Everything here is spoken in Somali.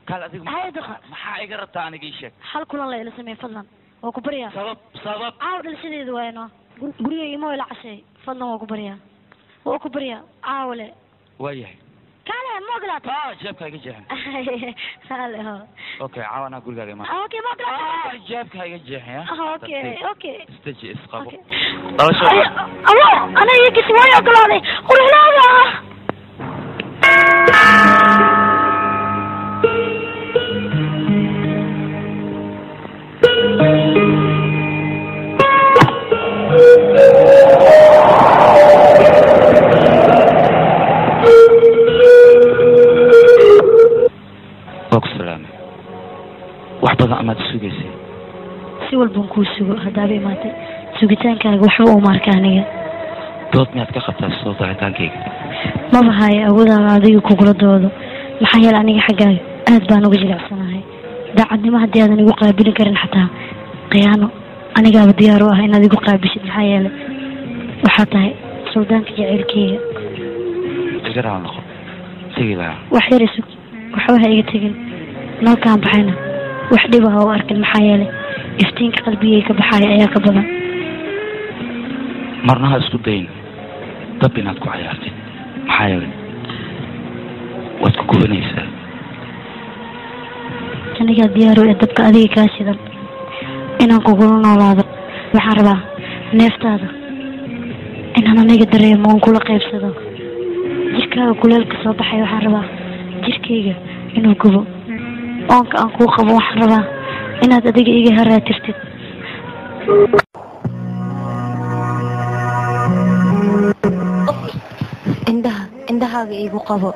قال أديك هاي دخل ما حاجرت أنا جيشك حال كل الله إلى سمي فضلا وكبريا سبب عاود لسيدي دوينه قريه يمو إلى عشي فضلا وكبريا عاولة وياه كان مو قلت جابك هاي جه هلا هو أوكي عاونا أقول لك ما اوكي ما قلت جابك هاي جه يا اوكي استجي اسقابه الله انا يجي شويه قلالي قول هنا waxbadan amaad sugaysay si walban kuu sugo haddaaba imaatay sugitaankaaga waxba uma arka aniga dood miyaad ka qabtaa soo daacitaankayga maba haayo awoodaan adiga kugula doodo maxaa yeele aniga xaggaaga aad baan uga jilicsanahay daacadnimo haddii aadan igu qaabilin karin xataa khiyaano anigaaba diyaar u ah inaad igu qaabishid maxaa yeele waxaa tahay suldaanka jaceylkeyga igaraal noqo tegi lahaa wax yar isug waxba ha iga tegin nalkaan baxayna wax dhiba ha u arkin maxaa yeelay iftiinka qalbigay ka baxaya ayaa ka badan marna ha isku dayin dab inaad ku cayaartid maxaa yeelay waad ku gubanaysaa anigaa diyaar u ee dabka adiga kaa shidan inaan kugula noolaado waxaan rabaa neeftaada inaan aniga dareemo oon kula qaybsado jirkaaga kuleelka soo baxay waxaan rabaa jirkayga inuu gubo oonka aan kuu qabo waxaan rabaa inaad adiga iga haraatirtid indhahaaga igu qabo